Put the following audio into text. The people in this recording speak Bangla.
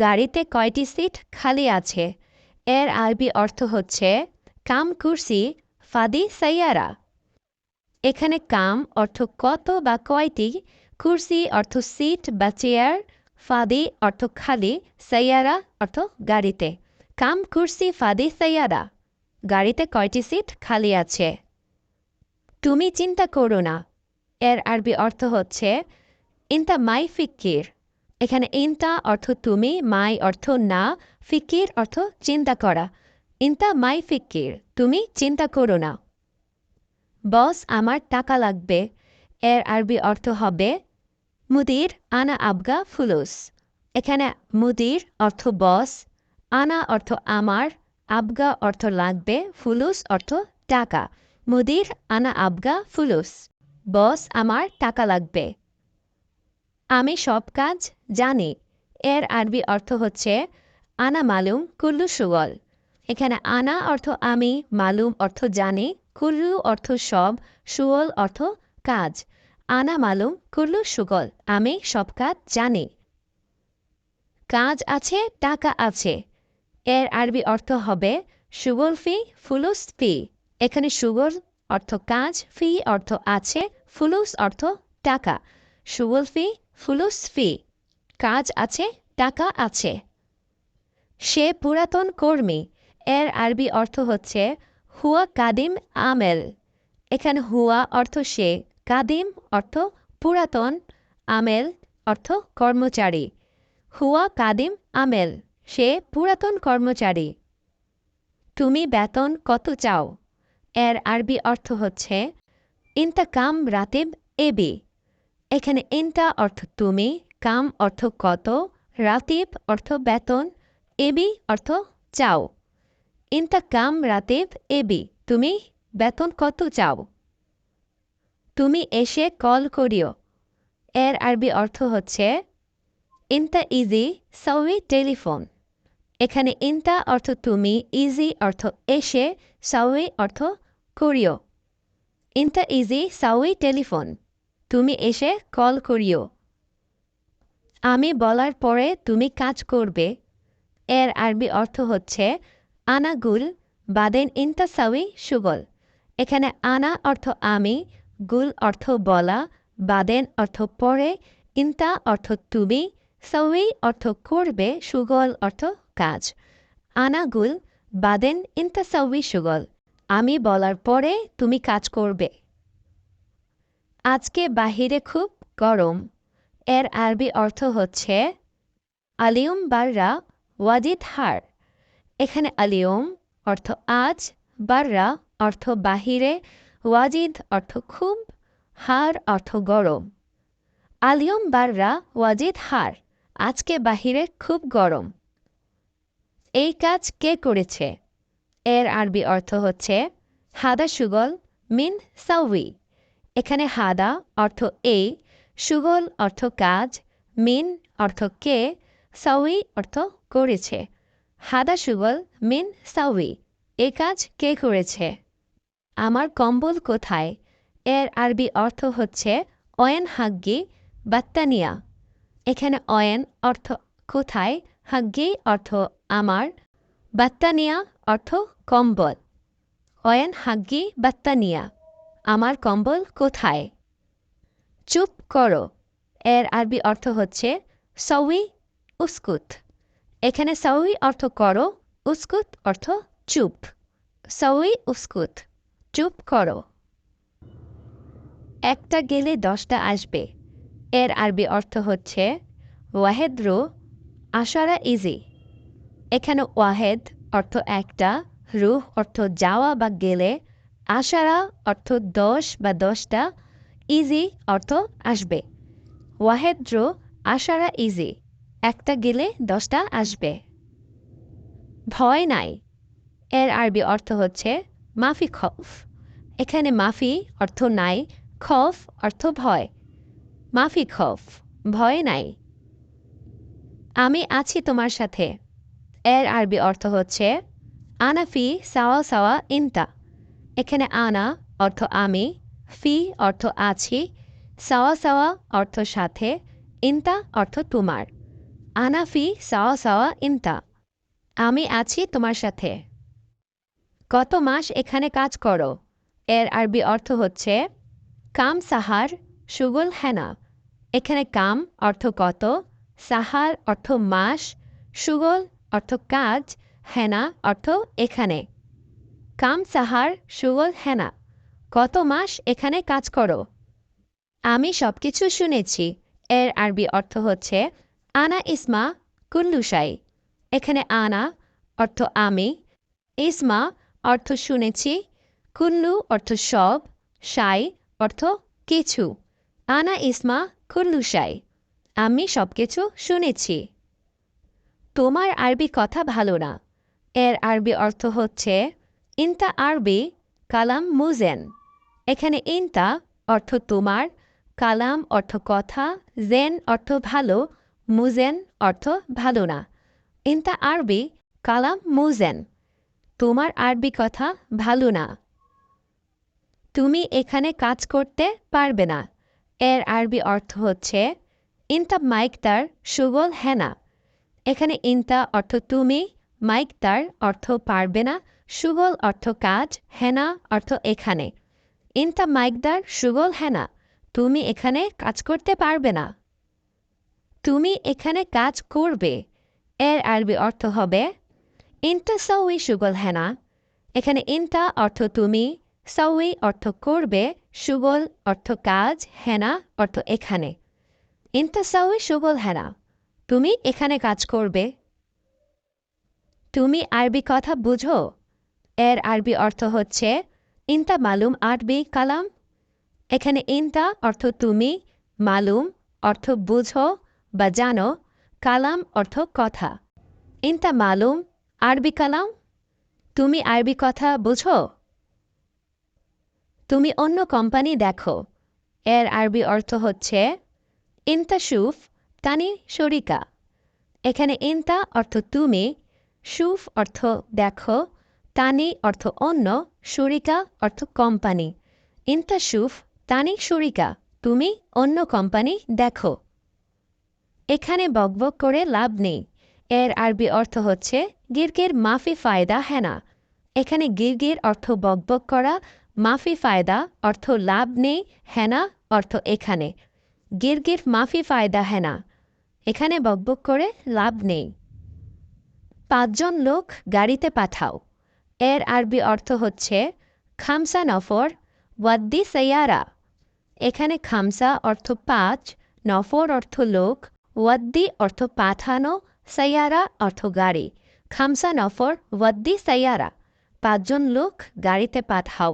গাড়িতে কয়টি সিট খালি আছে? এর আরবি অর্থ হচ্ছে কাম কুরসি ফাদি সাইয়ারা। এখানে কাম অর্থ কত বা কয়টি, কুরসি অর্থ সিট বা চেয়ার, ফাদি অর্থ খালি, সাইয়ারা অর্থ গাড়িতে। কাম কুরসি ফাদি সাইয়ারা, গাড়িতে কয়টি সিট খালি আছে? তুমি চিন্তা করো না, এর আরবি অর্থ হচ্ছে ইনতা মাই ফিক্কির। এখানে ইনতা অর্থ তুমি, মাই অর্থ না, ফিকির অর্থ চিন্তা করা। ইনতা মাই ফিক্কির, তুমি চিন্তা করো না। বস আমার টাকা লাগবে, এর আরবি অর্থ হবে মুদির আনা আবগা ফুলুস। এখানে মুদির অর্থ বস, আনা অর্থ আমার, আবগা অর্থ লাগবে, ফুলুস অর্থ টাকা। মুদির আনা আবগা ফুলুস, বস আমার টাকা লাগবে। আমি সব কাজ জানি, এর আরবি অর্থ হচ্ছে আনা মালুম কুল্লু সুগল। এখানে আনা অর্থ আমি, মালুম অর্থ জানি, কুল্লু অর্থ সব, সুগল অর্থ কাজ। আনা মালুম কুল্লু সুগল, আমি সব কাজ জানি। কাজ আছে টাকা আছে, এর আরবি অর্থ হবে সুগল ফি ফুলুস ফি। এখানে সুগল অর্থ কাজ, ফি অর্থ আছে, ফুলুস অর্থ টাকা। সুগল ফি ফুলুস ফি, কাজ আছে টাকা আছে। সে পুরাতন কর্মী, এর আরবি অর্থ হচ্ছে হুয়া কাদিম আমেল। এখানে হুয়া অর্থ সে, কাদিম অর্থ পুরাতন, আমেল অর্থ কর্মচারী। হুয়া কাদিম আমেল, সে পুরাতন কর্মচারী। তুমি বেতন কত চাও? এর আরবি অর্থ হচ্ছে ইনতা কাম রাতিব এবি। এখানে ইনতা অর্থ তুমি, কাম অর্থ কত, রাতিব অর্থ বেতন, এবি অর্থ চাও। ইনতা কাম রাতিব এবি, তুমি বেতন কত চাও? তুমি এসে কল করিও, এর আরবি অর্থ হচ্ছে ইনতা ইজি সাউই টেলিফোন। এখানে ইনতা অর্থ তুমি, ইজি অর্থ এসে, সাউই অর্থ করিও। ইনতা ইজি সাউই টেলিফোন, তুমি এসে কল করিও। আমি বলার পরে তুমি কাজ করবে, এর আরবি অর্থ হচ্ছে আনা গুল বাদেন ইনতা সাউই সুগল। এখানে আনা অর্থ আমি, গুল অর্থ বলা, বাদেন অর্থ পরে, ইনতা অর্থ তুমি, সাউই অর্থ করবে, সুগল অর্থ কাজ। আনা গুল বাদেন ইনতা সাউই সুগল, আমি বলার পরে তুমি কাজ করবে। আজকে বাহিরে খুব গরম, এর আরবি অর্থ হচ্ছে আলিউম বাররা ওয়াজিদ হার। এখানে আলিউম অর্থ আজ, বাররা অর্থ বাহিরে, ওয়াজিদ অর্থ খুব, হার অর্থ গরম। আলিউম বাররা ওয়াজিদ হার, আজকে বাহিরে খুব গরম। এই কাজ কে করেছে? এর আরবি অর্থ হচ্ছে হাদা সুগল মিন সাউই। এখানে হাদা অর্থ এই, সুগল অর্থ কাজ, মিন অর্থ কে, সাউই অর্থ করেছে। হাদা সুগল মিন সাউই, এ কাজ কে করেছে? আমার কম্বল কোথায়? এর আরবি অর্থ হচ্ছে অয়েন হাগ্গি বাত্তানিয়া। এখানে অয়েন অর্থ কোথায়, হাগ্গি অর্থ আমার, বাত্তানিয়া অর্থ কম্বল। অয়েন হাগ্গি বাত্তানিয়া, আমার কম্বল কোথায়? চুপ করো, এর আরবি অর্থ হচ্ছে সাউই উস্কুত। এখানে সাউই অর্থ করো, উস্কুত অর্থ চুপ। সাউই উস্কুত, চুপ করো। একটা গেলে 10টা আসবে, এর আরবি অর্থ হচ্ছে ওয়াহেদ রো আশারা ইজি। এখানে ওয়াহেদ অর্থ একটা, রুহ অর্থ যাওয়া বা গেলে, আশারা অর্থ 10 বা 10টা, ইজি অর্থ আসবে। ওয়াহেদ রো আশারা ইজি, একটা গেলে 10টা আসবে। ভয় নাই, এর আরবি অর্থ হচ্ছে মাফি খৌফ। এখানে মাফি অর্থ নাই, খৌফ অর্থ ভয়। মাফি খৌফ, ভয় নাই। আমি আছি তোমার সাথে, এর আরবি অর্থ হচ্ছে আনা ফি সাওয়া সাওয়া ইনতা। এখানে আনা অর্থ আমি, ফি অর্থ আছি, সাওয়া সাওয়া অর্থ সাথে, ইনতা অর্থ তোমার। আনাফি সাওয়া সাওয়া ইনতা, আমি আছি তোমার সাথে। কত মাস এখানে কাজ করো? এর আরবি অর্থ হচ্ছে কাম সাহার সুগুল হেনা। এখানে কাম অর্থ কত, সাহার অর্থ মাস, সুগল অর্থ কাজ, হেনা অর্থ এখানে। কাম সাহার সুগল হেনা, কত মাস এখানে কাজ করো? আমি সবকিছু শুনেছি। এর আরবি অর্থ হচ্ছে আনা ইসমা কুল্লুসাই। এখানে আনা অর্থ আমি, ইসমা অর্থ শুনেছি, কুল্লু অর্থ সব, সাই অর্থ কিছু। আনা ইসমা কুল্লুসাই, আমি সবকিছু শুনেছি। তোমার আরবি কথা ভালো না। এর আরবি অর্থ হচ্ছে ইনতা আরবি কালাম মুজেন। এখানে ইনতা অর্থ তোমার, কালাম অর্থ কথা, জেন অর্থ ভালো, মুজেন অর্থ ভালো না। ইনতা আরবি কালাম মুজেন, তোমার আরবি কথা ভালো না। তুমি এখানে কাজ করতে পারবে না। এর আরবি অর্থ হচ্ছে ইনতা মাইকতার সুগল হেনা। এখানে ইনতা অর্থ তুমি, মাইকতার অর্থ পারবে না, সুগল অর্থ কাজ, হেনা অর্থ এখানে। ইনতা মাইকদার সুগল হেনা, তুমি এখানে কাজ করতে পারবে না। তুমি এখানে কাজ করবে। এর আরবি অর্থ হবে ইনতা সাউই সুগল হেনা। এখানে ইনতা অর্থ তুমি, সাউই অর্থ করবে, সুগল অর্থ কাজ, হেনা অর্থ এখানে। ইনতা সাউই সুগল হেনা, তুমি এখানে কাজ করবে। তুমি আরবি কথা বুঝো? এর আরবি অর্থ হচ্ছে ইনতা মালুম আরবি কালাম। এখানে ইনতা অর্থ তুমি, মালুম অর্থ বুঝো বা জানো, কালাম অর্থ কথা। ইনতা মালুম আরবি কালাম, তুমি আরবি কথা বুঝো? তুমি অন্য কোম্পানি দেখো। এর আরবি অর্থ হচ্ছে ইনতা শুফ তানি শরিকা। এখানে ইনতা অর্থ তুমি, শুফ অর্থ দেখো, তানি অর্থ অন্য, শরিকা অর্থ কোম্পানি। ইনতা শুফ তানি শরিকা, তুমি অন্য কোম্পানি দেখো। এখানে বকবক করে লাভ নেই। এর আরবি অর্থ হচ্ছে গিরগির মাফি ফায়দা হেনা। এখানে গিরগির অর্থ বকবক করা, মাফি ফায়দা অর্থ লাভ নেই, হেনা অর্থ এখানে। গিরগির মাফি ফায়দা হেনা, এখানে বকবক করে লাভ নেই। ৫ জন লোক গাড়িতে পাঠাও। এর আরবি অর্থ হচ্ছে খামসা নফর ওয়াদ্দি সাইয়ারা। এখানে খামসা অর্থ ৫, নফর অর্থ লোক, ওয়াদ্দি অর্থ পাঠানো, সাইয়ারা অর্থ গাড়ি। খামসা নফর ওয়াদ্দি সাইয়ারা, ৫ জন লোক গাড়িতে পাঠাও।